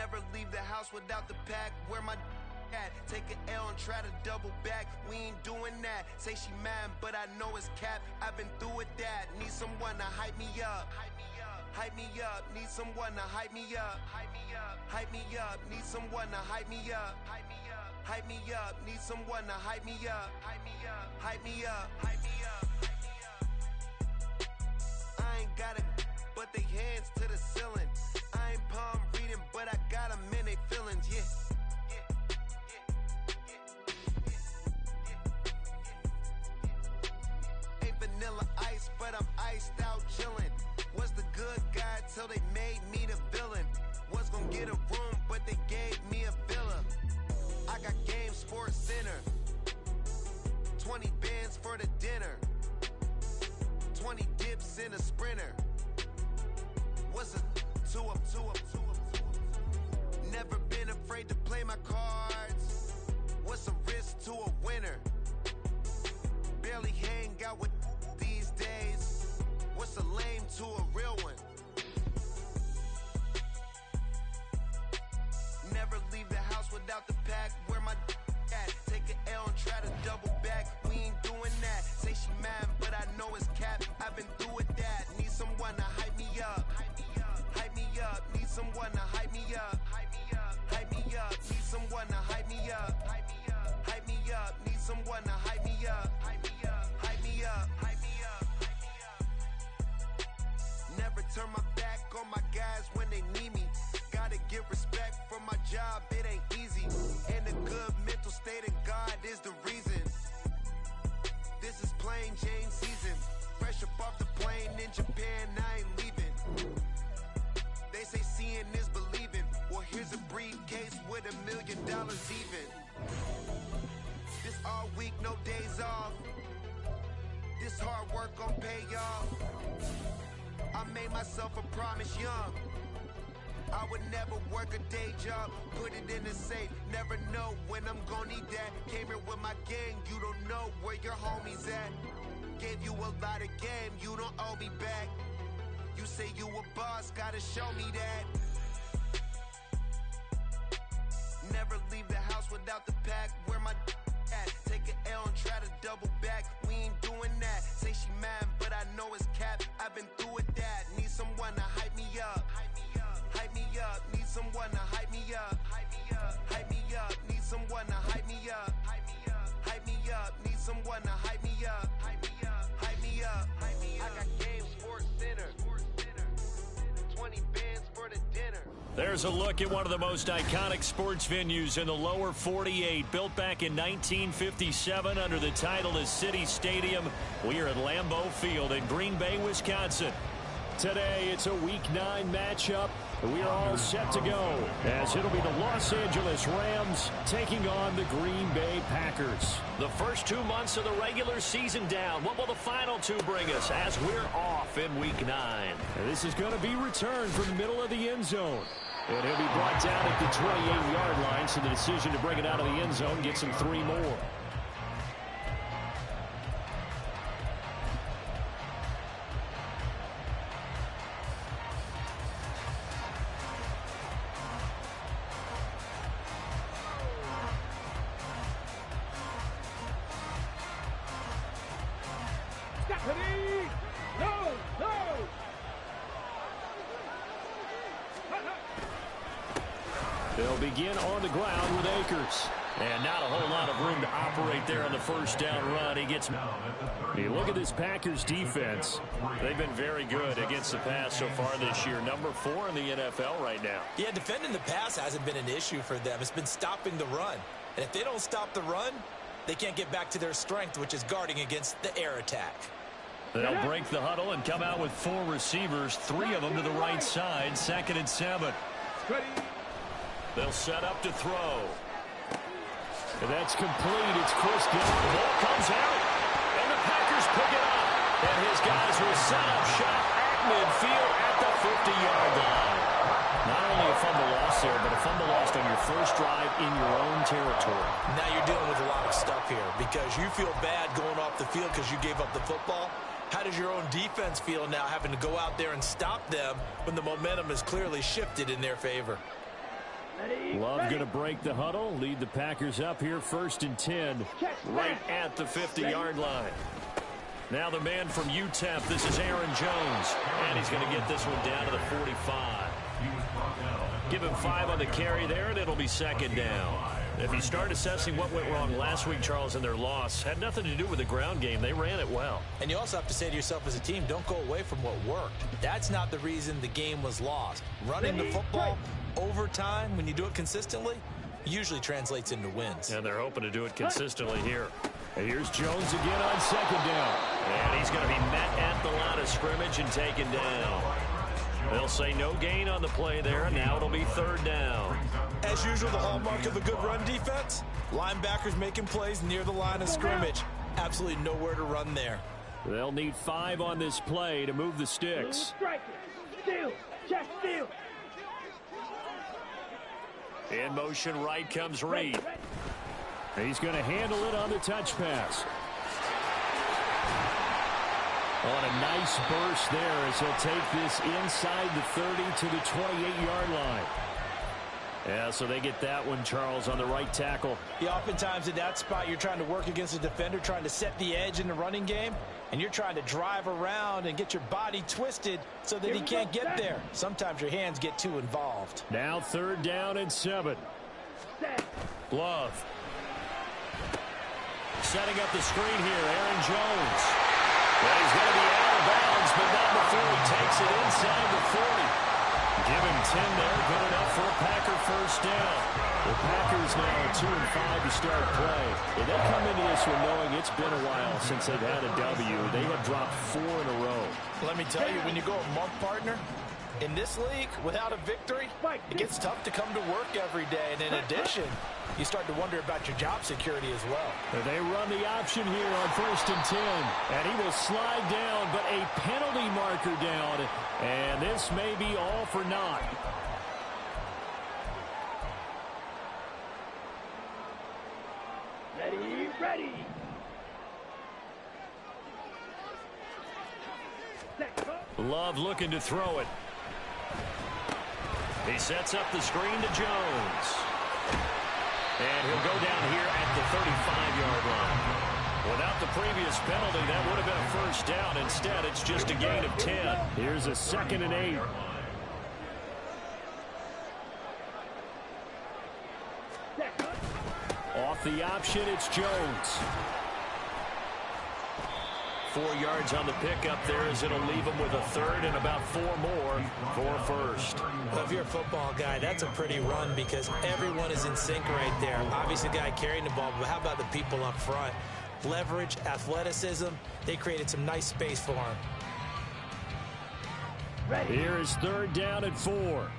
Never leave the house without the pack. Where my at? Take an L and try to double back. We ain't doing that. Say she mad, but I know it's cap. I've been through with that. Need someone to hype me up. Hype me up. Need someone to hype me up. Hype me up. Need someone to hype me up. Hype me up. Need someone to hype me up. Hype me up. Hype me up. Hype me up. I ain't got it, but they hands to the ceiling. I ain't palm reading, but I got them in they feelings, yeah. Ain't vanilla ice, but I'm iced out chillin'. Was the good guy till they made me the villain. Was gonna get a room, but they gave me a villa. I got game, Sports Center. 20 bands for the dinner. 20 dips in a sprinter. What's a two up? Never been afraid to play my cards. What's a risk to a winner? Barely hang out with these days. What's a lame to a real one? Never leave the house without the pack. Where my at? Take an L and try to double back. We ain't doing that. Say she mad, but I know it's cap. I've been through with that. Need someone to hype me up. Hype me up. Need someone to hype me up. Hype me up. Need someone to hype me up. Hype me up. Need someone to hype me up. Hype me up. Hype me up. Hype me up. Never turn my back on my guys when they need me. Gotta give respect for my job, it ain't easy. And a good mental state of God is the reason. This is plain Jane season. Fresh up off the plane in Japan, I ain't leaving. They say seeing is believing. Well, here's a briefcase with $1 million even. This all week, no days off. This hard work gon' pay y'all. I made myself a promise young. I would never work a day job, put it in the safe. Never know when I'm gon' need that. Came here with my gang, you don't know where your homies at. Gave you a lot of game, you don't owe me back. You say you a boss, gotta show me that. Never leave the house without the pack. Where my at? Take an L and try to double back. We ain't doing that. Say she mad, but I know it's cap. I've been through with that. Need someone to hype me up. Hype me up. Need someone to hype me up. Hype me up. Need someone to hype me up. Hype me up. Need someone to hype me up. Hype me up. Hype me up. I got game, Sports Center. 20 bands for the dinner. There's a look at one of the most iconic sports venues in the lower 48. Built back in 1957 under the title of City Stadium. We are at Lambeau Field in Green Bay, Wisconsin. Today, it's a Week 9 matchup. We are all set to go, as it'll be the Los Angeles Rams taking on the Green Bay Packers. The first 2 months of the regular season down. What will the final two bring us as we're off in Week 9? And this is going to be returned from the middle of the end zone. And he'll be brought down at the 28-yard line, so the decision to bring it out of the end zone gets him 3 more. They'll begin on the ground with Akers. And not a whole lot of room to operate there on the first down run. He gets... Hey, look at this Packers defense. They've been very good against the pass so far this year. Number 4 in the NFL right now. Yeah, defending the pass hasn't been an issue for them. It's been stopping the run. And if they don't stop the run, they can't get back to their strength, which is guarding against the air attack. They'll break the huddle and come out with 4 receivers, 3 of them to the right side, 2nd and 7. They'll set up to throw. And that's complete. It's Chris Gill. The ball comes out, and the Packers pick it up. And his guys will set up shop at midfield at the 50-yard line. Not only a fumble loss there, but a fumble lost on your first drive in your own territory. Now you're dealing with a lot of stuff here because you feel bad going off the field because you gave up the football. How does your own defense feel now having to go out there and stop them when the momentum is clearly shifted in their favor? Love going to break the huddle, lead the Packers up here 1st and 10, right at the 50-yard line. Now the man from UTEP, this is Aaron Jones, and he's going to get this one down to the 45. Give him 5 on the carry there, and it'll be 2nd down. If you start assessing what went wrong last week, Charles, in their loss, had nothing to do with the ground game. They ran it well. And you also have to say to yourself as a team, don't go away from what worked. That's not the reason the game was lost. Running the football over time, when you do it consistently, usually translates into wins. And they're hoping to do it consistently here. And here's Jones again on 2nd down. And he's going to be met at the line of scrimmage and taken down. They'll say no gain on the play there, and now it'll be 3rd down. As usual, the hallmark of a good run defense, linebackers making plays near the line of scrimmage. Absolutely nowhere to run there. They'll need 5 on this play to move the sticks. In motion right comes Reed. He's going to handle it on the touch pass. On a nice burst there as he'll take this inside the 30 to the 28-yard line. Yeah, so they get that one, Charles, on the right tackle. Yeah, oftentimes in that spot, you're trying to work against a defender, trying to set the edge in the running game, and you're trying to drive around and get your body twisted so that he can't get there. Sometimes your hands get too involved. Now 3rd down and 7. Love. Setting up the screen here, Aaron Jones. Well, he's going to be out of bounds, but not before he takes it inside the 40. Give him 10 there, good enough for a Packer 1st down. The Packers now at 2-5 to start play. And they come into this one knowing it's been a while since they've had a W. They have dropped 4 in a row. Let me tell you, when you go a month, partner, in this league, without a victory, it gets tough to come to work every day. And in addition, you start to wonder about your job security as well. They run the option here on 1st and 10. And he will slide down, but a penalty marker down. And this may be all for naught. Ready. Love looking to throw it. He sets up the screen to Jones. And he'll go down here at the 35-yard line. Without the previous penalty, that would have been a 1st down. Instead, it's just a gain of 10. Here's a 2nd and 8. Off the option, it's Jones. 4 yards on the pickup there as it'll leave him with a 3rd and about 4 more for 1st. Well, if you're a football guy, that's a pretty run because everyone is in sync right there. Obviously, the guy carrying the ball, but how about the people up front? Leverage, athleticism, they created some nice space for him. Here is 3rd down and 4.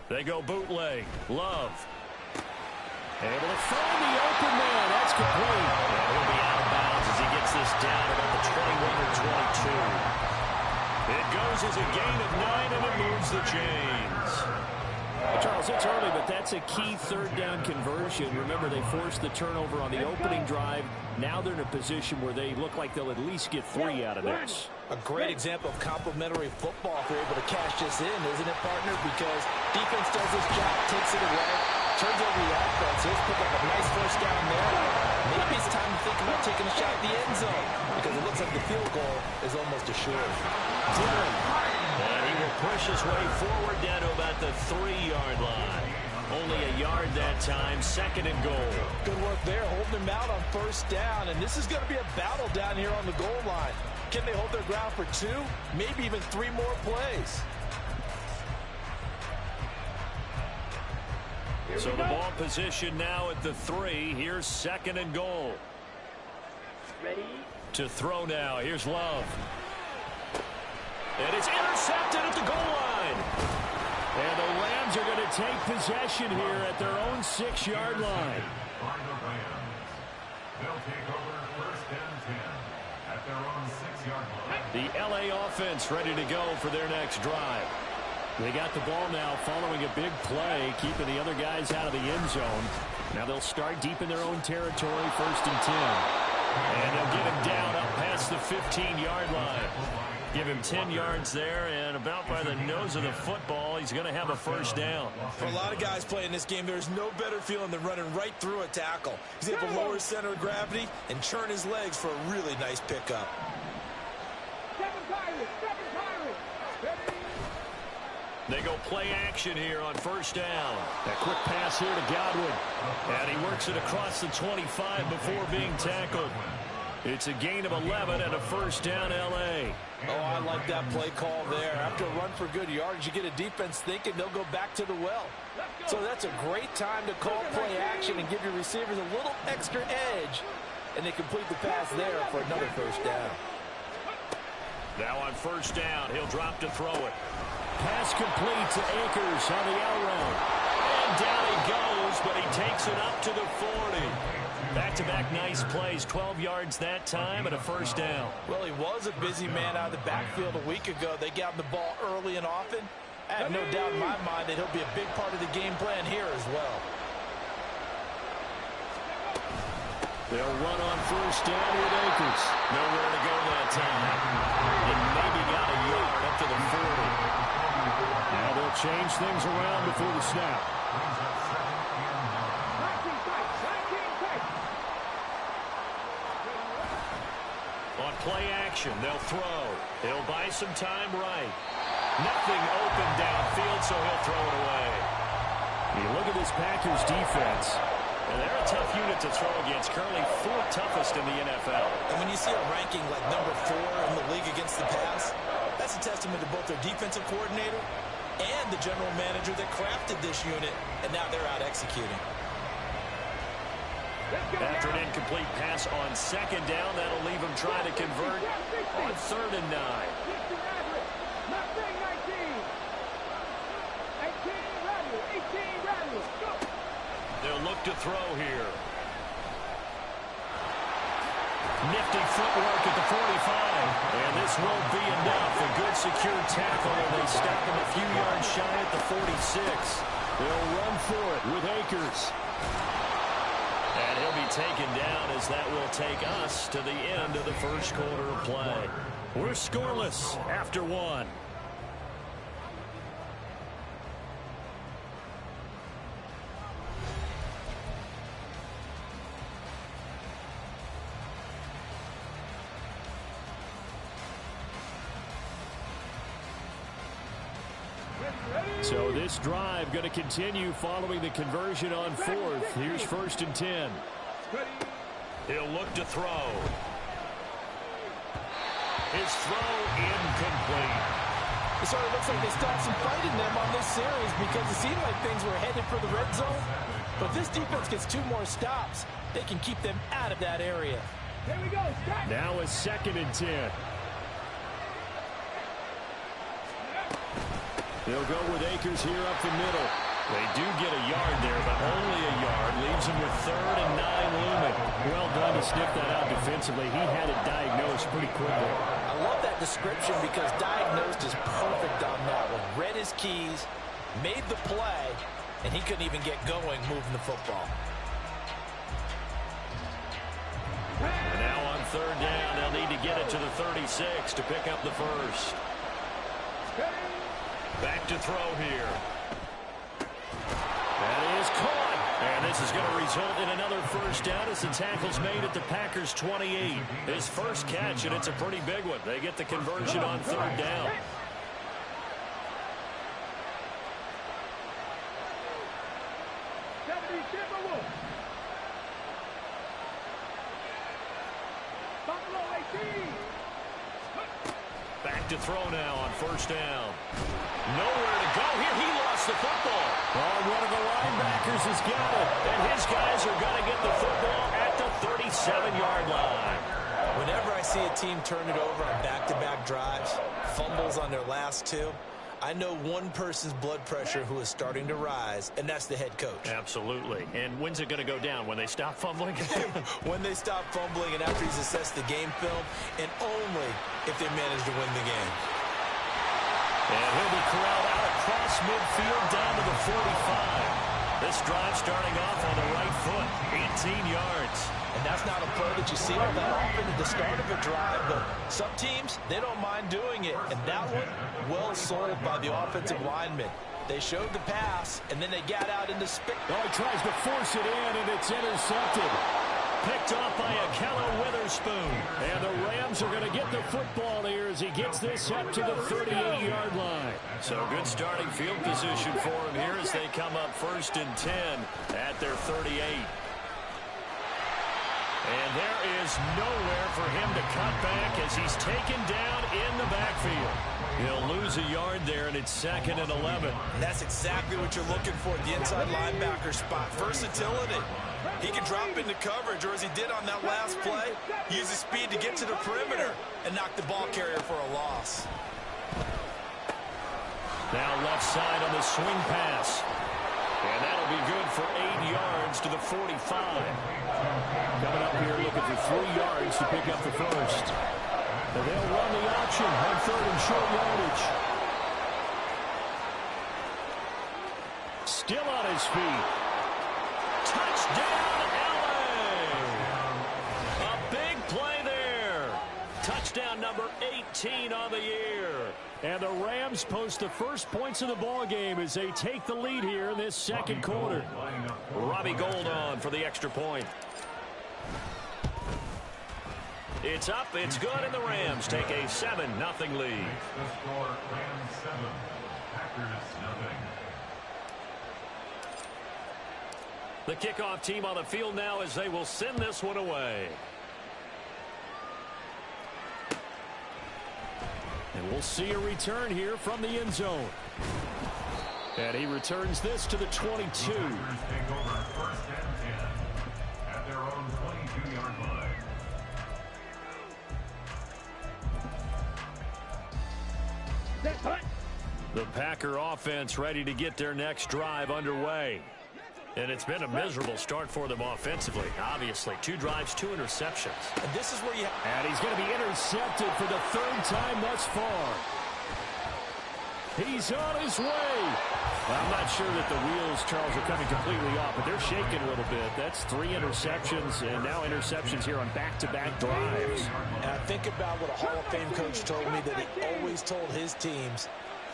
They go bootleg. Love. Able to find the open man. That's complete. And he'll be out of bounds as he gets this down about the 21 or 22. It goes as a gain of 9, and it moves the chains. Charles, it's early, but that's a key 3rd down conversion. Remember, they forced the turnover on the opening drive. Now they're in a position where they look like they'll at least get 3 out of this. A great example of complementary football if they're able to cash this in, isn't it, partner? Because defense does this job, takes it away, turns over the offense. Here's pick up a nice 1st down there. Maybe it's time to think about taking a shot at the end zone because it looks like the field goal is almost assured. Dillon. And he will push his way forward down to about the 3-yard line. Only a yard that time, 2nd and goal. Good work there, holding them out on 1st down. And this is going to be a battle down here on the goal line. Can they hold their ground for 2, maybe even 3 more plays? So the ball position now at the 3. Here's 2nd and goal. Ready. To throw now. Here's Love. And it's intercepted at the goal line. And the Rams are going to take possession here at their own 6-yard line. They'll take over 1st and 10 at their own 6-yard line. The LA offense ready to go for their next drive. They got the ball now following a big play, keeping the other guys out of the end zone. Now they'll start deep in their own territory, 1st and 10. And they'll get him down up past the 15-yard line. Give him 10 yards there, and about by the nose of the football, he's going to have a first down. For a lot of guys playing this game, there's no better feeling than running right through a tackle. He's able to lower his center of gravity and churn his legs for a really nice pickup. They go play action here on first down. A quick pass here to Godwin. And he works it across the 25 before being tackled. It's a gain of 11 and a first down, L.A. Oh, I like that play call there. After a run for good yards, you get a defense thinking they'll go back to the well. So that's a great time to call play action and give your receivers a little extra edge. And they complete the pass there for another first down. Now on first down, he'll drop to throw it. Pass complete to Akers on the out route. And down he goes, but he takes it up to the 40. Back-to-back nice plays, 12 yards that time and a first down. Well, he was a busy man out of the backfield a week ago. They got him the ball early and often. I have no doubt in my mind that he'll be a big part of the game plan here as well. They'll run on first down with Akers. Nowhere to go that time. And maybe got a yard up to the 40. Now they'll change things around before the snap. On play action, they'll throw. He'll buy some time right. Nothing open downfield, so he'll throw it away. You look at this Packers defense, and they're a tough unit to throw against. Currently 4th toughest in the NFL. And when you see a ranking like number 4 in the league against the pass, that's a testament to both their defensive coordinator and the general manager that crafted this unit, and now they're out executing. After an incomplete pass on second down, that'll leave him trying to convert on 3rd and 9. They'll look to throw here. Nifty footwork at the 45. And this won't be enough. A good secure tackle, and they stop him a few yards shy at the 46. They'll run for it with Akers. And he'll be taken down as that will take us to the end of the first quarter of play. We're scoreless after 1. So this drive going to continue following the conversion on 4th. Here's 1st and 10. He'll look to throw. His throw incomplete. It sort of looks like they stopped some fight in them on this series because it seemed like things were headed for the red zone. But if this defense gets 2 more stops, they can keep them out of that area. Here we go. Now a 2nd and 10. They'll go with Akers here up the middle. They do get a yard there, but only a yard. Leaves him with 3rd and 9 looming. Well done to sniff that out defensively. He had it diagnosed pretty quickly. I love that description because diagnosed is perfect on that one. Read his keys, made the play, and he couldn't even get going moving the football. And now on 3rd down, they'll need to get it to the 36 to pick up the first. Back to throw here. That is caught. And this is going to result in another first down as the tackle's made at the Packers' 28. His first catch, and it's a pretty big one. They get the conversion on 3rd down. Back to throw now on 1st down. Nowhere to go here. He lost the football. Oh, one of the linebackers has got it. And his guys are going to get the football at the 37-yard line. Whenever I see a team turn it over on back-to-back drives, fumbles on their last 2, I know one person's blood pressure who is starting to rise, and that's the head coach. Absolutely. And when's it going to go down? When they stop fumbling? When they stop fumbling and after he's assessed the game film, and only if they manage to win the game. And he'll be corralled out across midfield down to the 45. This drive starting off on the right foot, 18 yards. And that's not a play that you see all that often at the start of a drive, but some teams, they don't mind doing it. And that one, well sold by the offensive lineman. They showed the pass, and then they got out into spin. Oh, he tries to force it in, and it's intercepted. Picked off by Akello Witherspoon. And the Rams are going to get the football here as he gets this up to the 38-yard line. So good starting field position for him here as they come up 1st and 10 at their 38. And there is nowhere for him to cut back as he's taken down in the backfield. He'll lose a yard there, and it's 2nd and 11. And that's exactly what you're looking for at the inside linebacker spot. Versatility. He can drop into coverage, or as he did on that last play, use his speed to get to the perimeter and knock the ball carrier for a loss. Now left side on the swing pass. And that'll be good for 8 yards to the 45. Coming up here looking for 3 yards to pick up the first. And they'll run the option on 3rd and short yardage. Still on his feet. Touchdown, LA! A big play there. Touchdown number 18 on the year. And the Rams post the first points of the ball game as they take the lead here in this second quarter. Robbie Gould on for the extra point. It's up, it's good, and the Rams take a 7-0 lead. The score, Rams 7, Packers 0. The kickoff team on the field now as they will send this one away. And we'll see a return here from the end zone. And he returns this to the 22. Packers take over 1st and 10 at their own 22-yard line. The Packer offense ready to get their next drive underway. And it's been a miserable start for them offensively. Obviously, 2 drives, 2 interceptions. And this is where you And he's going to be intercepted for the 3rd time thus far. He's on his way. Well, I'm not sure that the wheels, Charles, are coming completely off, but they're shaking a little bit. That's 3 interceptions, and now interceptions here on back-to-back drives. And I think about what a Hall of Fame coach told me, that he always told his teams,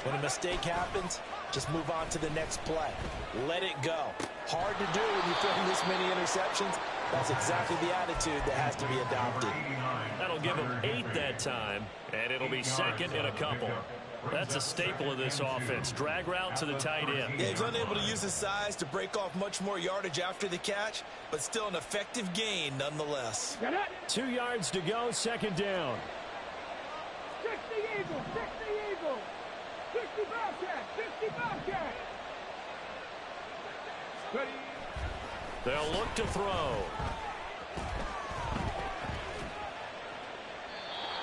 when a mistake happens, just move on to the next play. Let it go. Hard to do when you throw this many interceptions. That's exactly the attitude that has to be adopted. That'll give him 8 that time, and it'll be 2nd and a couple. That's a staple of this offense. Drag route to the tight end. Yeah, he's unable to use his size to break off much more yardage after the catch, but still an effective gain nonetheless. 2 yards to go, 2nd down. 60 Eagles, 60 Eagles, 60 Bobcats, 60 Bobcats. Ready. They'll look to throw.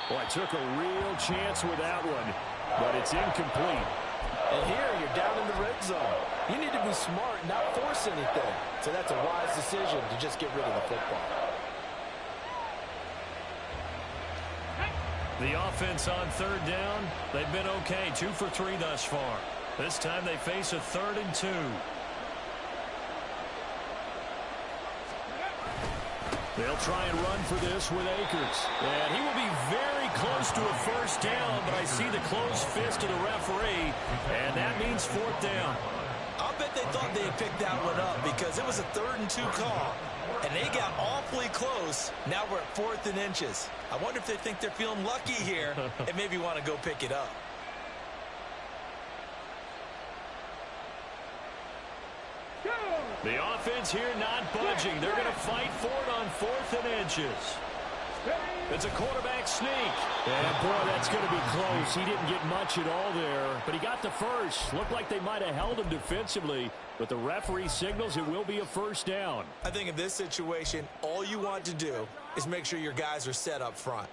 Boy, took a real chance with that one, but it's incomplete. And here, you're down in the red zone. You need to be smart and not force anything. So that's a wise decision to just get rid of the football. The offense on 3rd down, they've been okay. 2 for 3 thus far. This time they face a 3rd and 2. They'll try and run for this with Akers. And he will be very close to a 1st down, but I see the closed fist of the referee, and that means 4th down. I'll bet they thought they had picked that one up because it was a 3rd and 2 call, and they got awfully close. Now we're at 4th and inches. I wonder if they think they're feeling lucky here and maybe want to go pick it up. The offense here not budging. They're going to fight for it on 4th and inches. It's a quarterback sneak. And, boy, that's going to be close. He didn't get much at all there, but he got the first. Looked like they might have held him defensively, but the referee signals it will be a 1st down. I think in this situation, all you want to do is make sure your guys are set up front.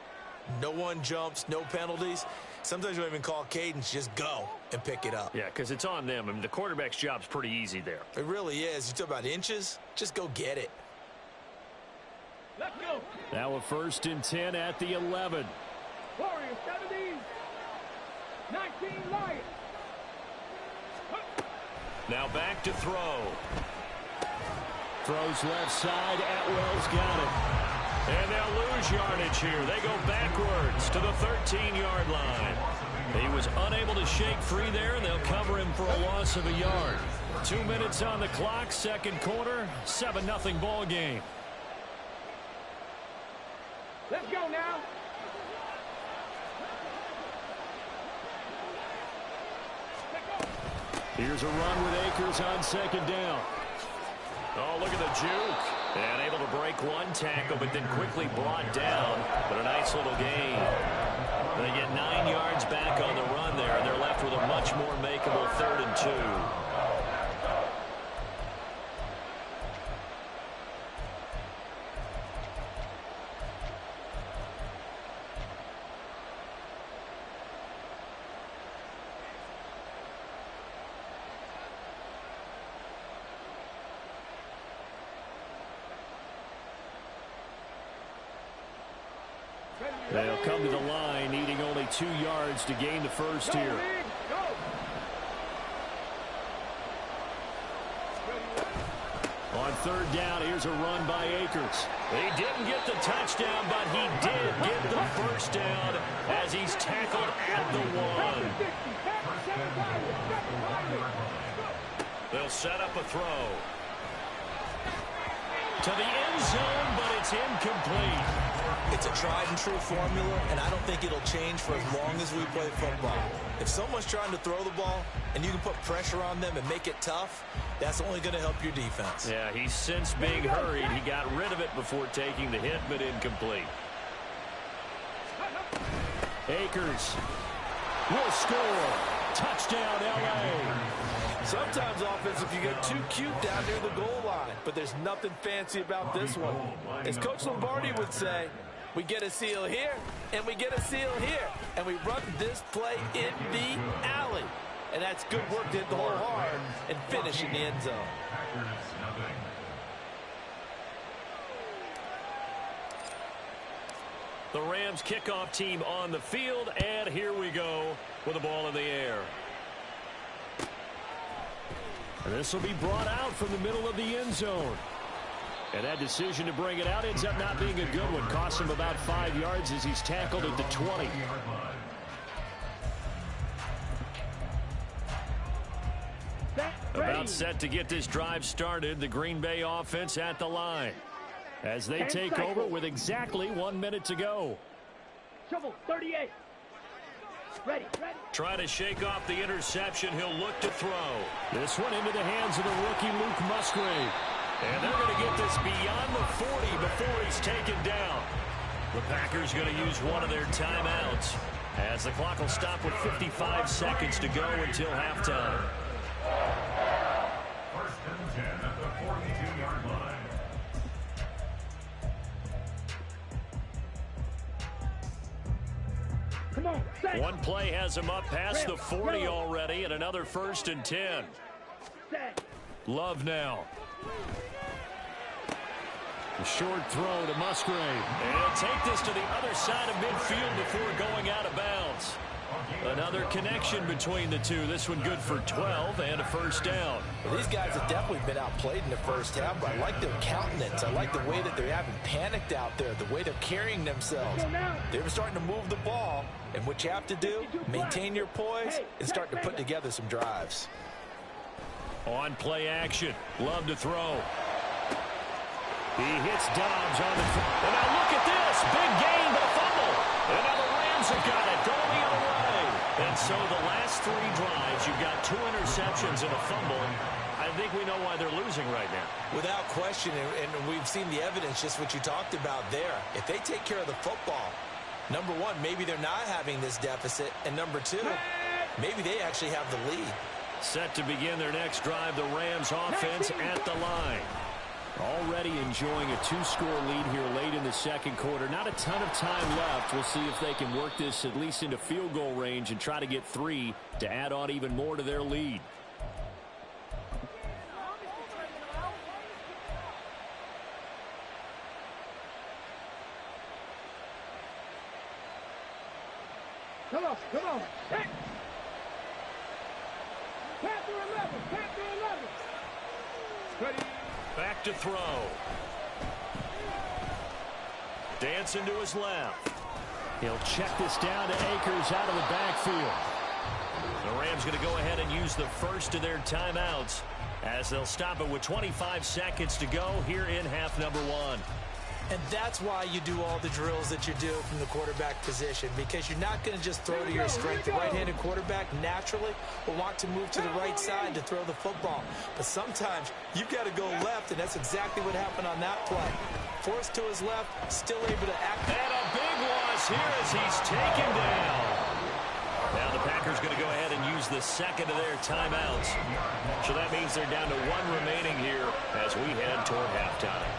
No one jumps, no penalties. Sometimes you don't even call cadence, just go and pick it up. Yeah, because it's on them. I mean, the quarterback's job's pretty easy there. It really is. You talk about inches, just go get it. Let's go. Now a 1st and 10 at the 11. Warriors 70, 19 Lions. Now back to throw. Throws left side. Atwell's got it. And they'll lose yardage here. They go backwards to the 13-yard line. He was unable to shake free there, and they'll cover him for a loss of a yard. 2 minutes on the clock, second quarter, 7-0 ball game. Let's go now. Here's a run with Akers on second down. Oh, look at the juke. And able to break one tackle, but then quickly brought down. But a nice little gain. They get 9 yards back on the run there, and they're left with a much more makeable 3rd and 2. They'll come to the line, needing only 2 yards to gain the first here. On third down, here's a run by Akers. He didn't get the touchdown, but he did get the first down as he's tackled at the 1. They'll set up a throw. To the end zone, but it's incomplete. It's a tried-and-true formula, and I don't think it'll change for as long as we play football. If someone's trying to throw the ball and you can put pressure on them and make it tough, that's only going to help your defense. Yeah, he's since being hurried. He got rid of it before taking the hit, but incomplete. Akers will score. Touchdown, L.A. Sometimes offensive, you get too cute down near the goal line, but there's nothing fancy about this one. As Coach Lombardi would say, we get a seal here, and we get a seal here, and we run this play in the alley. And that's good work to hit the hole hard and finish in the end zone. The Rams kickoff team on the field, and here we go with the ball in the air. And this will be brought out from the middle of the end zone. And that decision to bring it out ends up not being a good one. Costs him about 5 yards as he's tackled at the 20. About set to get this drive started. The Green Bay offense at the line as they take over with exactly 1 minute to go. Shovel 38. Ready. Try to shake off the interception. He'll look to throw. This one into the hands of the rookie Luke Musgrave. And they're going to get this beyond the 40 before he's taken down. The Packers going to use one of their timeouts as the clock will stop with 55 seconds to go until halftime. First and 10 at the 42-yard line. Come on. Set. One play has him up past the 40 already, and another 1st and 10. Set. Love now. A short throw to Musgrave. And he'll take this to the other side of midfield before going out of bounds. Another connection between the two. This one good for 12 and a first down. Well, these guys have definitely been outplayed in the first half, but I like their countenance. I like the way that they haven't panicked out there, the way they're carrying themselves. They were starting to move the ball, and what you have to do, maintain your poise and start to put together some drives. On play action. Love to throw. He hits Dobbs on the front. And now look at this. Big gain, but a fumble. And now the Rams have got it going the other way. And so the last 3 drives, you've got 2 interceptions and a fumble. I think we know why they're losing right now. Without question, and we've seen the evidence, just what you talked about there. If they take care of the football, number one, maybe they're not having this deficit. And number two, maybe they actually have the lead. Set to begin their next drive, the Rams offense at the line. Already enjoying a 2-score lead here late in the second quarter. Not a ton of time left. We'll see if they can work this at least into field goal range and try to get 3 to add on even more to their lead. Come on. Set. Panther 11. Ready. Back to throw. Dancing to his left. He'll check this down to Akers out of the backfield. The Rams going to go ahead and use the first of their timeouts as they'll stop it with 25 seconds to go here in half number one. And that's why you do all the drills that you do from the quarterback position, because you're not going to just throw to your strength. The right-handed quarterback naturally will want to move to the right side to throw the football. But sometimes you've got to go left, and that's exactly what happened on that play. Forced to his left, still able to act. And a big loss here as he's taken down. Now the Packers going to go ahead and use the second of their timeouts. So that means they're down to one remaining here as we head toward halftime.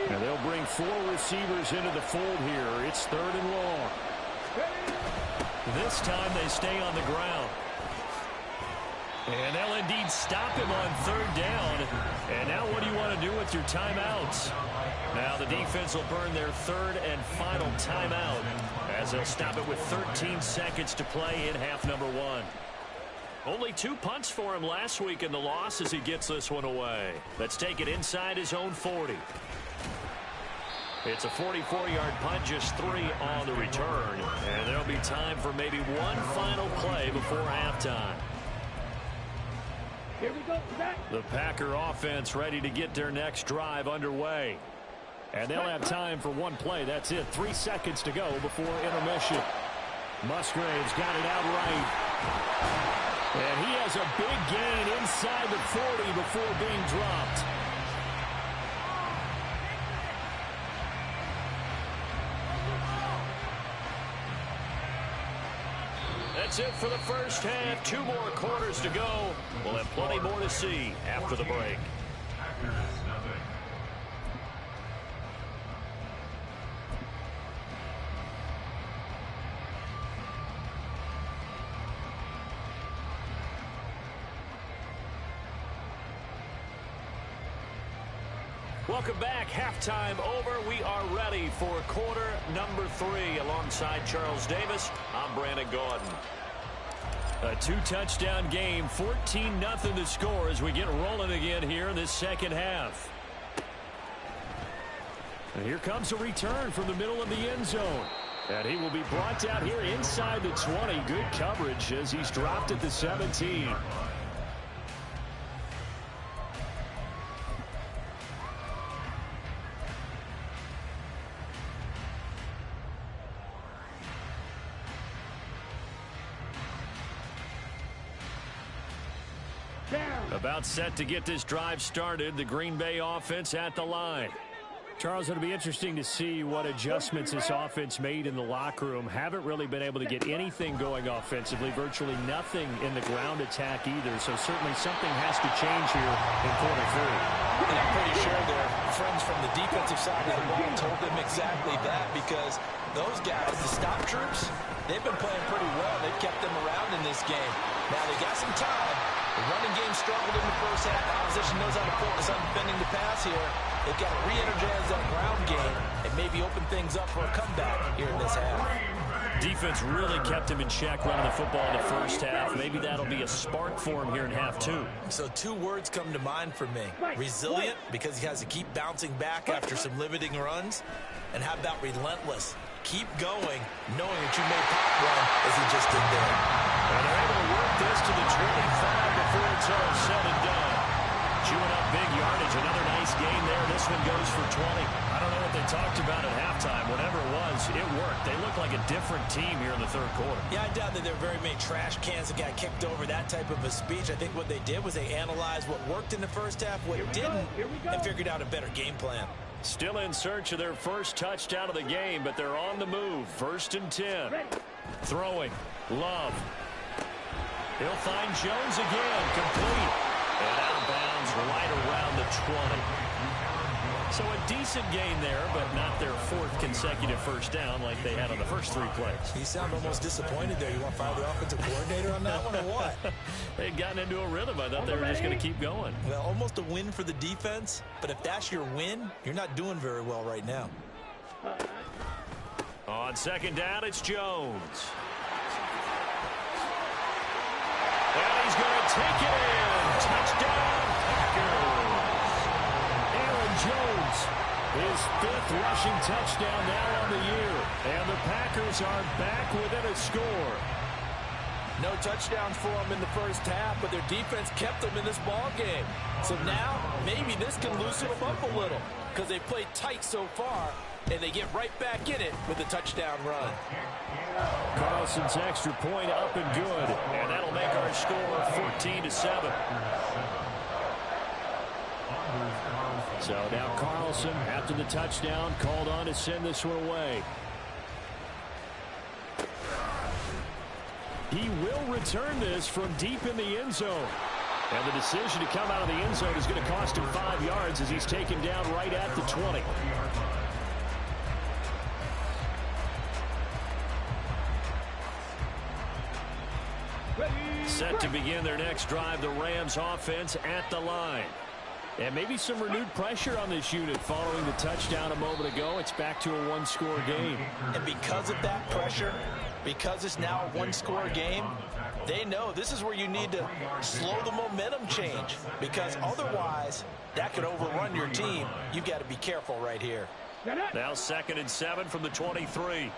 And they'll bring 4 receivers into the fold here. It's 3rd and long. This time they stay on the ground. And they'll indeed stop him on 3rd down. And now what do you want to do with your timeouts? Now the defense will burn their 3rd and final timeout as they'll stop it with 13 seconds to play in half number one. Only 2 punts for him last week in the loss as he gets this one away. Let's take it inside his own 40. It's a 44-yard punt, just 3 on the return. And there'll be time for maybe one final play before halftime. Here we go, Zach. The Packer offense ready to get their next drive underway. And they'll have time for one play. That's it. 3 seconds to go before intermission. Musgrave's got it out right. And he has a big gain inside the 40 before being dropped. That's it for the first half. 2 more quarters to go. We'll have plenty more to see after the break. Welcome back. Halftime over. We are ready for quarter number 3. Alongside Charles Davis, I'm Brandon Gordon. A 2-touchdown game, 14-0 the score as we get rolling again here in this second half. And here comes a return from the middle of the end zone. And he will be brought down here inside the 20. Good coverage as he's dropped at the 17. About set to get this drive started. The Green Bay offense at the line. Charles, it'll be interesting to see what adjustments this offense made in the locker room. Haven't really been able to get anything going offensively. Virtually nothing in the ground attack either. So certainly something has to change here in quarter 3. And I'm pretty sure their friends from the defensive side of the ball told them exactly that, because those guys, the stop troops, they've been playing pretty well. They've kept them around in this game. Now they got some time. The running game struggled in the first half. The opposition knows how to focus on defending the pass here. They've got to re-energize that ground game and maybe open things up for a comeback here in this half. Defense really kept him in check running the football in the first half. Maybe that'll be a spark for him here in half 2. So 2 words come to mind for me. Resilient, because he has to keep bouncing back after some limiting runs. And how about relentless? Keep going, knowing that you may pop one as he just did there. And they're able to work this to the 25 before it's all said and done. Chewing up big yardage. Another nice gain there. This one goes for 20. I don't know what they talked about at halftime. Whatever it was, it worked. They look like a different team here in the 3rd quarter. Yeah, I doubt that there are very many trash cans that got kicked over, that type of a speech. I think what they did was they analyzed what worked in the first half, what didn't, and figured out a better game plan. Still in search of their first touchdown of the game, but they're on the move. 1st and 10. Throwing. Love. He'll find Jones again. Complete. And out of bounds right around the 20. So a decent gain there, but not their fourth consecutive first down like they had on the first 3 plays. You sound almost disappointed there. You want to fire the offensive coordinator on that one or what? They'd gotten into a rhythm. I thought they were just going to keep going. Well, almost a win for the defense, but if that's your win, you're not doing very well right now. On second down, it's Jones. And he's going to take it in. Touchdown, Packers. Aaron Jones, his 5th rushing touchdown now on the year. And the Packers are back within a score. No touchdowns for them in the first half, but their defense kept them in this ball game. So now, maybe this can loosen them up a little because they played tight so far, and they get right back in it with a touchdown run. Carlson's extra point up and good, and that'll make our score 14-7. So now Carlson, after the touchdown, called on to send this one away. He will return this from deep in the end zone. And the decision to come out of the end zone is going to cost him 5 yards as he's taken down right at the 20. Set to begin their next drive, the Rams offense at the line. And maybe some renewed pressure on this unit following the touchdown a moment ago. It's back to a one-score game. And because of that pressure, because it's now a one-score game, they know this is where you need to slow the momentum change, because otherwise that could overrun your team. You've got to be careful right here. Now 2nd and 7 from the 23.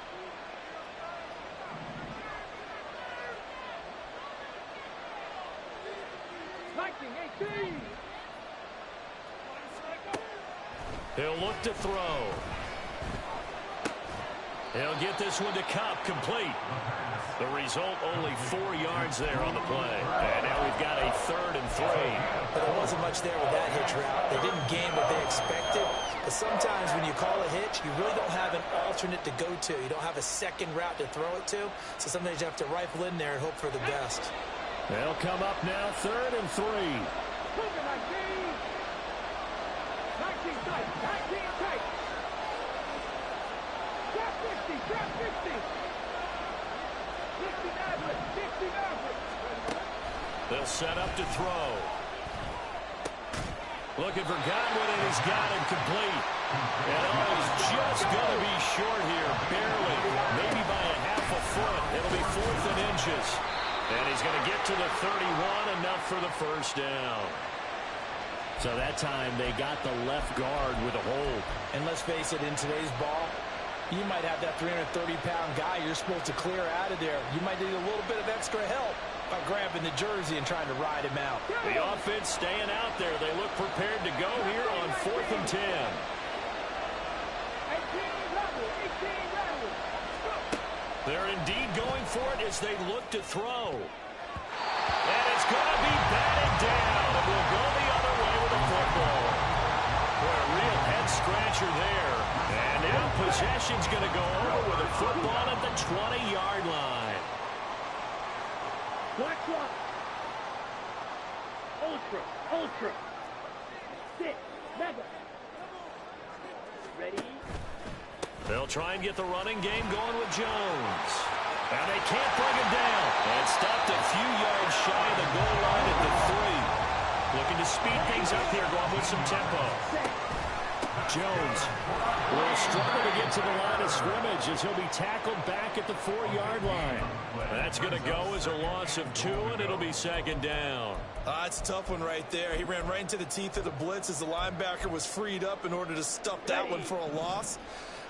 He'll look to throw. He'll get this one to Cup, complete. The result, only 4 yards there on the play. And now we've got a 3rd and 3. But there wasn't much there with that hitch route. They didn't gain what they expected. But sometimes when you call a hitch, you really don't have an alternate to go to. You don't have a second route to throw it to. So sometimes you have to rifle in there and hope for the best. They'll come up now 3rd and 3. They'll set up to throw. Looking for Godwin, and he's got him complete. And he's just going to be short here, barely, maybe by a half a foot. It'll be 4th and inches. And he's going to get to the 31, enough for the first down. So that time they got the left guard with a hold. And let's face it, in today's ball, you might have that 330-pound guy you're supposed to clear out of there. You might need a little bit of extra help by grabbing the jersey and trying to ride him out. The offense staying out there. They look prepared to go here on 4th and 10. They're indeed going for it as they look to throw. And it's going to be batted down. It will go the other way with the football. Boy, a real head-scratcher there. And now possession's going to go over with a football at the 20-yard line. Black clock. Ultra. 6. Mega. Ready? They'll try and get the running game going with Jones. And they can't bring him down. And stopped a few yards shy of the goal line at the 3. Looking to speed things up here, going with some tempo. Jones will struggle to get to the line of scrimmage as he'll be tackled back at the 4-yard line. That's going to go as a loss of 2, and it'll be 2nd down. It's a tough one right there. He ran right into the teeth of the blitz as the linebacker was freed up in order to stuff that one for a loss.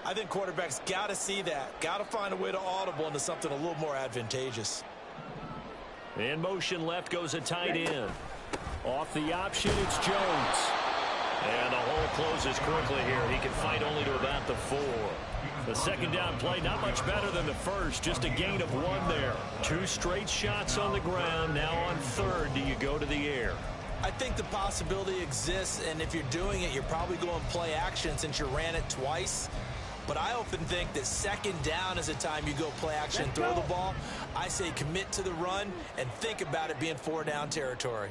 I think quarterbacks got to see that. Got to find a way to audible into something a little more advantageous. In motion left goes a tight end. Off the option, it's Jones. And the hole closes quickly here. He can fight only to about the 4. The 2nd down play, not much better than the first. Just a gain of 1 there. 2 straight shots on the ground. Now on 3rd, do you go to the air? I think the possibility exists, and if you're doing it, you're probably going play action since you ran it twice. But I often think that 2nd down is the time you go play action and throw the ball. I say commit to the run and think about it being 4-down territory.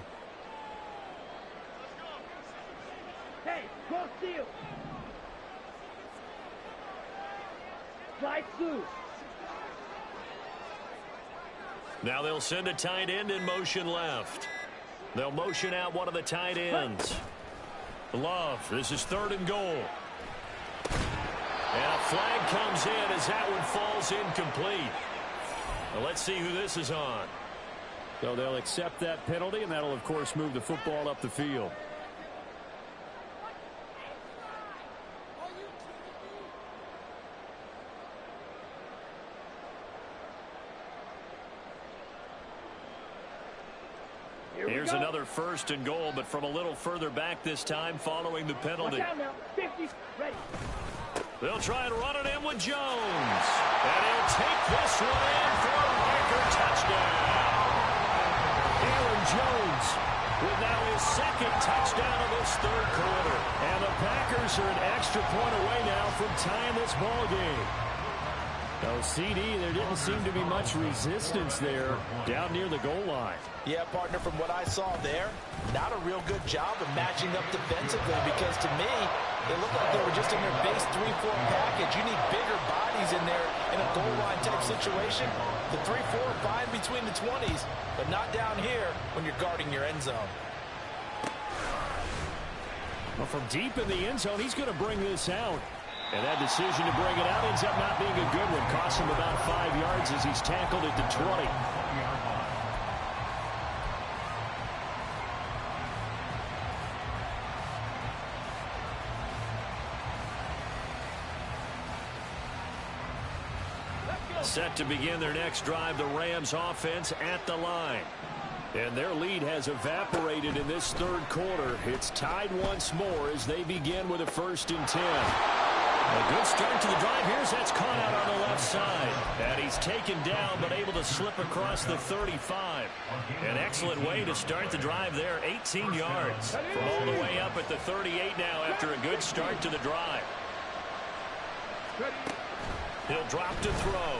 Hey, cross field. Side two. Now they'll send a tight end in motion left. They'll motion out one of the tight ends. Love, this is 3rd and goal. And a flag comes in as that one falls incomplete. Well, let's see who this is on. So they'll accept that penalty, and that'll, of course, move the football up the field. Here's another 1st and goal, but from a little further back this time following the penalty. Watch out now. 50. Ready. They'll try and run it in with Jones. And he'll take this one in for a Baker touchdown. Aaron Jones with now his 2nd touchdown of this 3rd quarter. And the Packers are an extra point away now from tying this ball game. Oh, CD, there didn't seem to be much resistance there down near the goal line. Yeah, partner, from what I saw there, not a real good job of matching up defensively, because to me, it looked like they were just in their base 3-4 package. You need bigger bodies in there in a goal line type situation. The 3-4 fine between the 20s, but not down here when you're guarding your end zone. Well, from deep in the end zone, he's going to bring this out. And that decision to bring it out ends up not being a good one. Costs him about 5 yards as he's tackled at the 20. Set to begin their next drive, the Rams offense at the line. And their lead has evaporated in this 3rd quarter. It's tied once more as they begin with a 1st and 10. A good start to the drive. Here's that's caught out on the left side. And he's taken down but able to slip across the 35. An excellent way to start the drive there. 18 yards from all the way up at the 38 now after a good start to the drive. He'll drop to throw.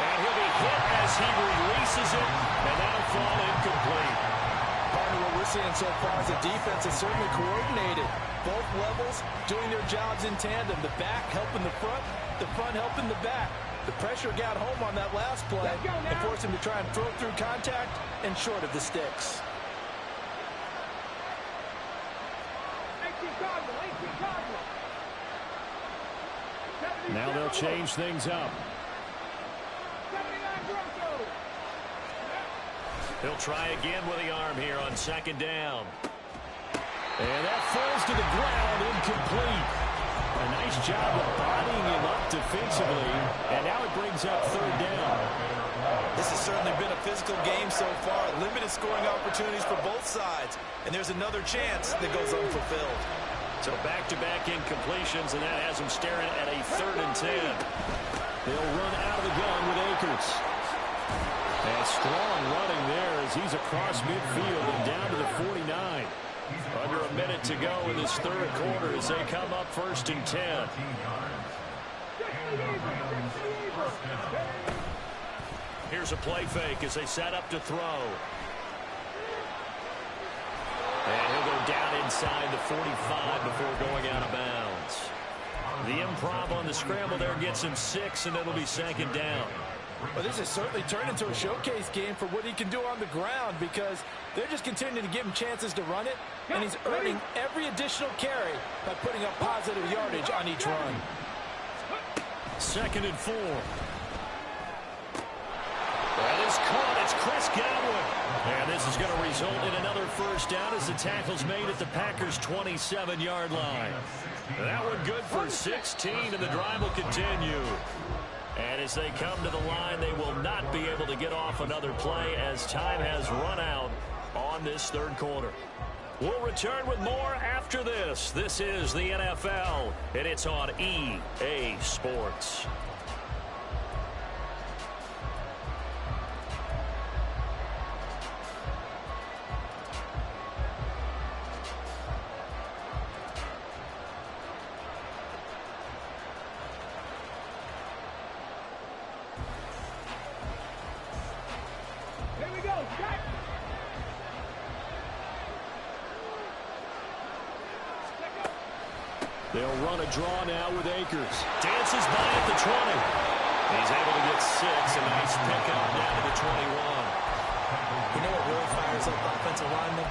And he'll be hit as he releases it. And that'll fall incomplete. Partner, what we're seeing so far is the defense is certainly coordinated. Both levels doing their jobs in tandem. The back helping the front helping the back. The pressure got home on that last play and forced him to try and throw through contact and short of the sticks. 18 Cardinal. Now they'll change things up. 79 Bronco. He'll try again with the arm here on 2nd down. And that falls to the ground, incomplete. A nice job of bodying him up defensively. And now it brings up 3rd down. This has certainly been a physical game so far. Limited scoring opportunities for both sides. And there's another chance that goes unfulfilled. So back-to-back incompletions, and that has them staring at a 3rd and 10. They'll run out of the gun with Akers. And strong running there as he's across midfield and down to the 49. Under a minute to go in this 3rd quarter as they come up 1st and 10. Here's a play fake as they set up to throw. And he'll go down inside the 45 before going out of bounds. The improv on the scramble there gets him 6, and it'll be 2nd down. Well, this has certainly turned into a showcase game for what he can do on the ground, because they're just continuing to give him chances to run it, and he's earning every additional carry by putting up positive yardage on each run. 2nd and 4. That is caught. It's Chris Godwin. And this is going to result in another 1st down as the tackle's made at the Packers' 27-yard line. That one good for 16, and the drive will continue. And as they come to the line, they will not be able to get off another play as time has run out on this 3rd quarter. We'll return with more after this. This is the NFL, and it's on EA Sports. They'll run a draw now with Akers. Dances by at the 20. He's able to get 6. A nice pickup down to the 21. You know what really fires up offensive linemen?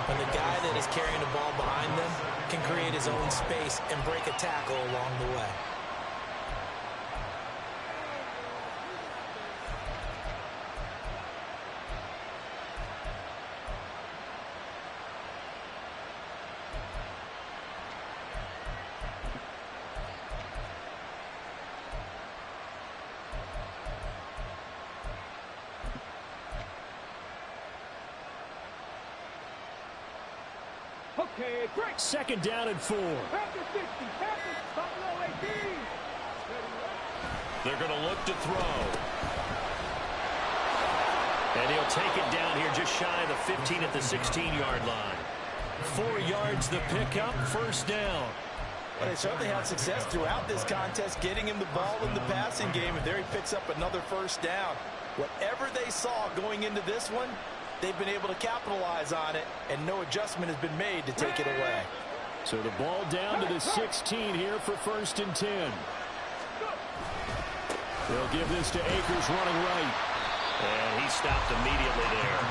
When the guy that is carrying the ball behind them can create his own space and break a tackle along the way. Okay, break. Second down and 4. After 60, after Buffalo 18. They're going to look to throw. And he'll take it down here just shy of the 15 at the 16-yard line. 4 yards the pickup, first down. Well, they certainly had success throughout this contest, getting him the ball in the passing game, and there he picks up another first down. Whatever they saw going into this one, they've been able to capitalize on it, and no adjustment has been made to take it away. So the ball down to the 16 here for first and 10. They'll give this to Akers running right. And he stopped immediately there.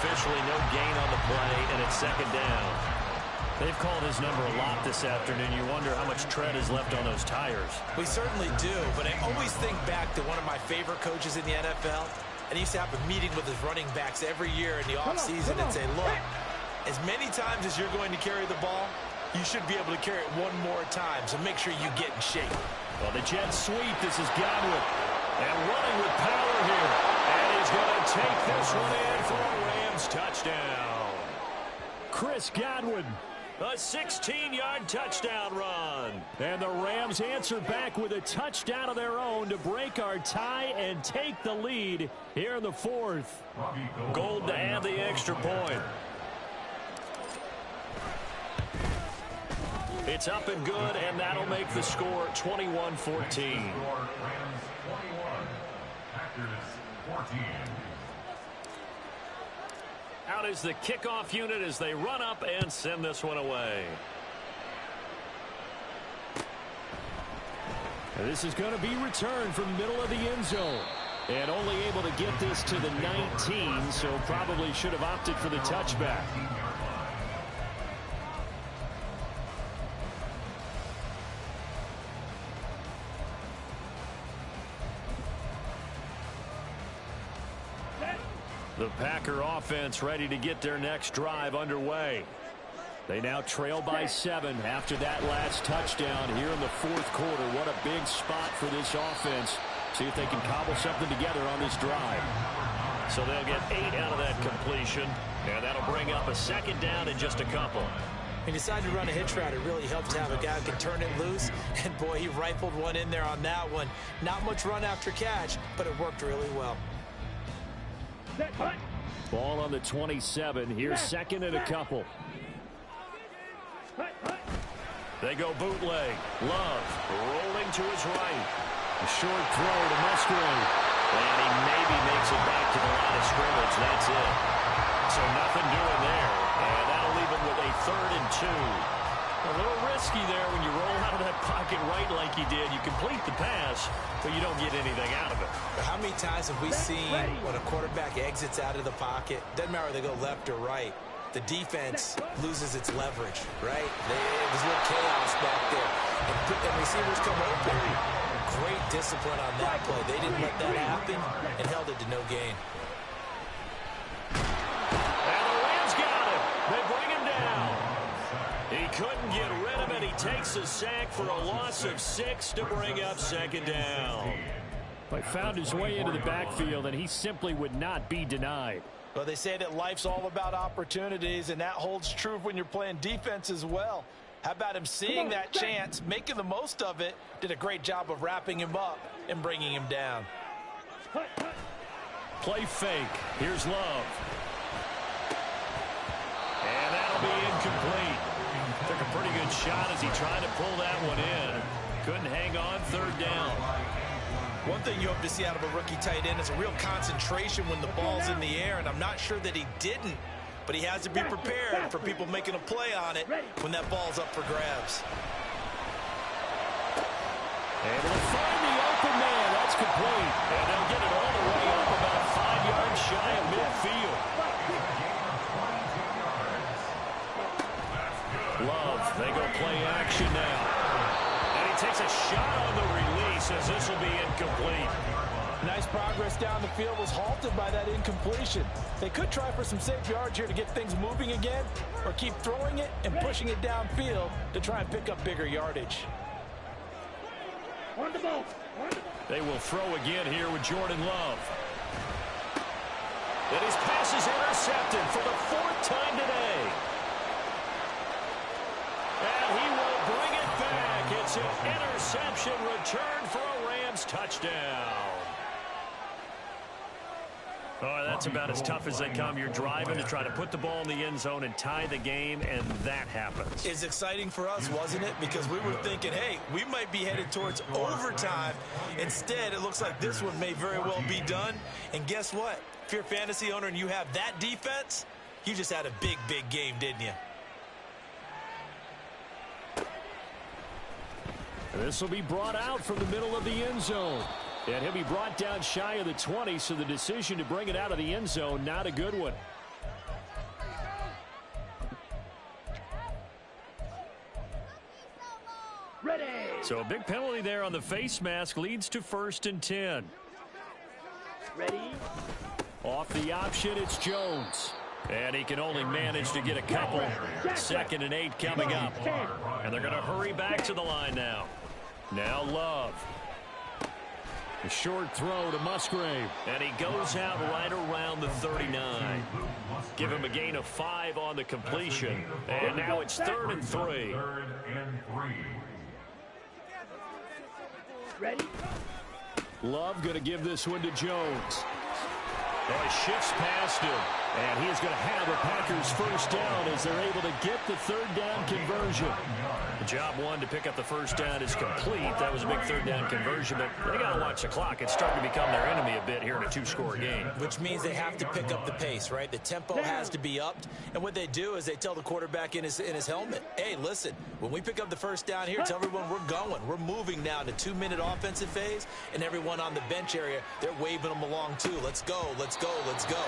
Officially no gain on the play, and it's second down. They've called his number a lot this afternoon. You wonder how much tread is left on those tires. We certainly do, but I always think back to one of my favorite coaches in the NFL. And he used to have a meeting with his running backs every year in the offseason and say, look, as many times as you're going to carry the ball, you should be able to carry it one more time, so make sure you get in shape. Well, the jet sweep, this is Godwin. And running with power here. And he's going to take this one in for a Rams touchdown. Chris Godwin. A 16-yard touchdown run. And the Rams answer back with a touchdown of their own to break our tie and take the lead here in the fourth. Gold to add the extra point. It's up and good, and that'll make the score 21-14. Rams 21, Packers 14. Out is the kickoff unit as they run up and send this one away. And this is going to be returned from the middle of the end zone. And only able to get this to the 19, so probably should have opted for the touchback. The Packer offense ready to get their next drive underway. They now trail by 7 after that last touchdown here in the fourth quarter. What a big spot for this offense. See if they can cobble something together on this drive. So they'll get 8 out of that completion, and that'll bring up a second down in just a couple. He decided to run a hitch route. It really helps to have a guy who can turn it loose. And, boy, he rifled one in there on that one. Not much run after catch, but it worked really well. Ball on the 27. Here's second and a couple. They go bootleg. Love rolling to his right. A short throw to Musgrave. And he maybe makes it back to the line of scrimmage. That's it. So nothing doing there. And that'll leave him with a 3rd and 2. A little risky there when you roll out of that pocket right like he did. You complete the pass, but you don't get anything out of it. How many times have we seen when a quarterback exits out of the pocket, doesn't matter whether they go left or right, the defense loses its leverage, right? There's a little chaos back there. And receivers come open. Great discipline on that play. They didn't let that happen and held it to no gain. And the Rams got him. They bring him down. He couldn't get rid of it. He takes a sack for a loss of 6 to bring up second down. But found his way into the backfield, and he simply would not be denied. Well, they say that life's all about opportunities, and that holds true when you're playing defense as well. How about him seeing that chance, making the most of it, did a great job of wrapping him up and bringing him down. Play fake. Here's Love. And that'll be incomplete. Took a pretty good shot as he tried to pull that one in. Couldn't hang on, 3rd down. One thing you hope to see out of a rookie tight end is a real concentration when the ball's in the air, and I'm not sure that he didn't but he has to be prepared for people making a play on it when that ball's up for grabs. Able to find the open man. That's complete. And they'll get it all the way up about 5 yards shy of midfield. Love, they go play action now. And he takes a shot on the release as this will be incomplete. Nice progress down the field was halted by that incompletion. They could try for some safe yards here to get things moving again, or keep throwing it and pushing it downfield to try and pick up bigger yardage. They will throw again here with Jordan Love. And his pass is intercepted for the 4th time today. And he will bring it back. It's an interception return for a Rams touchdown. Oh, that's about as tough as they come. You're driving to try to put the ball in the end zone and tie the game, and that happens. It's exciting for us, wasn't it? Because we were thinking, hey, we might be headed towards overtime. Instead, it looks like this one may very well be done. And guess what? If you're a fantasy owner and you have that defense, you just had a big, big game, didn't you? This will be brought out from the middle of the end zone. And he'll be brought down shy of the 20, so the decision to bring it out of the end zone, not a good one. Ready. So a big penalty there on the face mask leads to 1st and 10. Ready. Off the option, it's Jones. And he can only manage to get a couple. 2nd and 8 coming up. And they're going to hurry back to the line now. Now Love. A short throw to Musgrave. And he goes out right around the 39. Give him a gain of 5 on the completion. And now it's 3rd and 3. 3rd and 3. Ready. Love going to give this one to Jones. Oh, he shifts past him. And he is going to have a Packers 1st down as they're able to get the 3rd down conversion. The job 1 to pick up the 1st down is complete. That was a big 3rd down conversion, but they got to watch the clock. It's starting to become their enemy a bit here in a 2-score game. Which means they have to pick up the pace, right? The tempo has to be upped. And what they do is they tell the quarterback in his helmet, hey, listen, when we pick up the 1st down here, tell everyone we're going. We're moving now to 2-minute offensive phase, and everyone on the bench area, they're waving them along too. Let's go, let's go, let's go.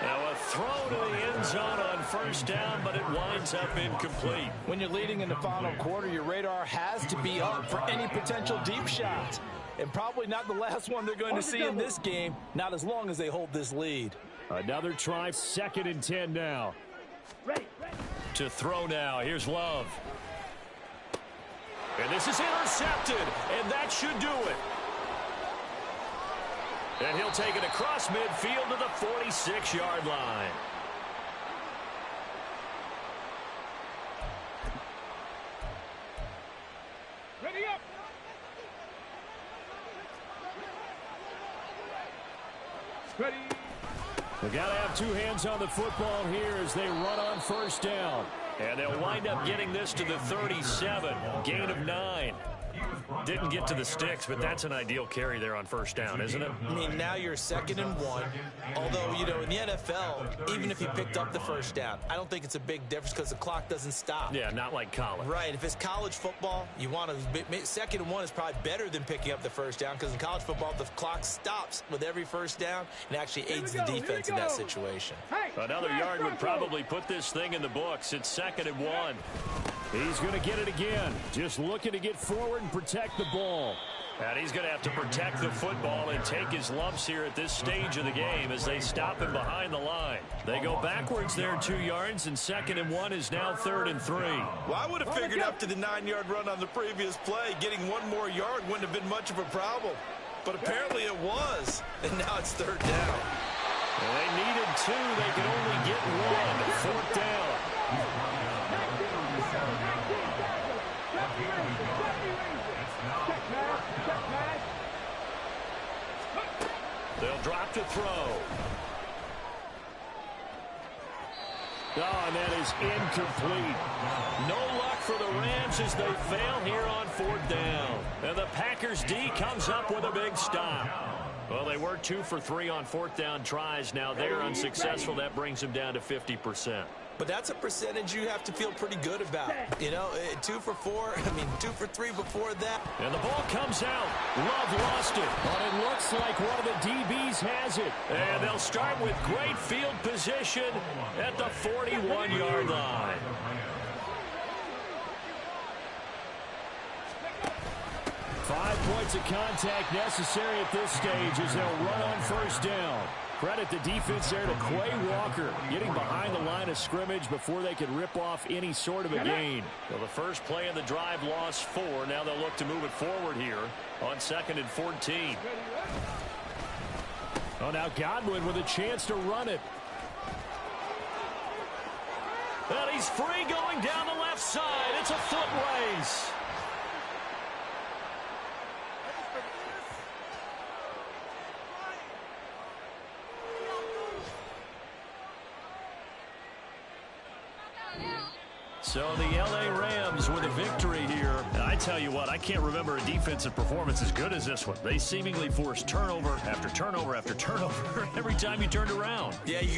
Now a throw to the end zone on 1st down, but it winds up incomplete. When you're leading in the final quarter, your radar has to be up for any potential deep shots. And probably not the last one they're going to see in this game, not as long as they hold this lead. Another try, 2nd and 10 now. Ready. To throw now, here's Love. And this is intercepted, and that should do it. And he'll take it across midfield to the 46-yard line. Ready up. Ready. They got to have 2 hands on the football here as they run on 1st down. And they'll wind up getting this to the 37, gain of 9. Didn't get to the sticks, but that's an ideal carry there on 1st down, isn't it? I mean, now you're 2nd and 1. Although, you know, in the NFL, even if you picked up the 1st down, I don't think it's a big difference because the clock doesn't stop. Yeah, not like college. Right. If it's college football, you want to 2nd and 1 is probably better than picking up the 1st down because in college football, the clock stops with every 1st down and actually aids the defense in that situation. Another yard would probably put this thing in the books. It's 2nd and 1. He's going to get it again. Just looking to get forward and protect the ball. And he's going to have to protect the football and take his lumps here at this stage of the game as they stop him behind the line. They go backwards there 2 yards, and 2nd and 1 is now 3rd and 3. Well, I would have figured after the 9-yard run on the previous play, getting 1 more yard wouldn't have been much of a problem. But apparently it was, and now it's 3rd down. Well, they needed 2. They could only get 1. 4th down. They'll drop to throw. Oh, and that is incomplete. No luck for the Rams as they fail here on 4th down. And the Packers D comes up with a big stop. Well, they were 2 for 3 on fourth down tries. Now they're unsuccessful. That brings them down to 50%. But that's a percentage you have to feel pretty good about. You know, 2 for 4, 2 for 3 before that. And the ball comes out. Love lost it. But it looks like one of the DBs has it. And they'll start with great field position at the 41-yard line. Five points of contact necessary at this stage as they'll run on first down. Credit the defense there to Quay Walker, getting behind the line of scrimmage before they could rip off any sort of a gain. Well, the first play of the drive lost 4. Now they'll look to move it forward here on 2nd and 14. Oh, now Godwin with a chance to run it. And he's free going down the left side. It's a foot race. So the L.A. Rams with a victory here. And I tell you what, I can't remember a defensive performance as good as this one. They seemingly forced turnover after turnover after turnover every time you turned around. Yeah,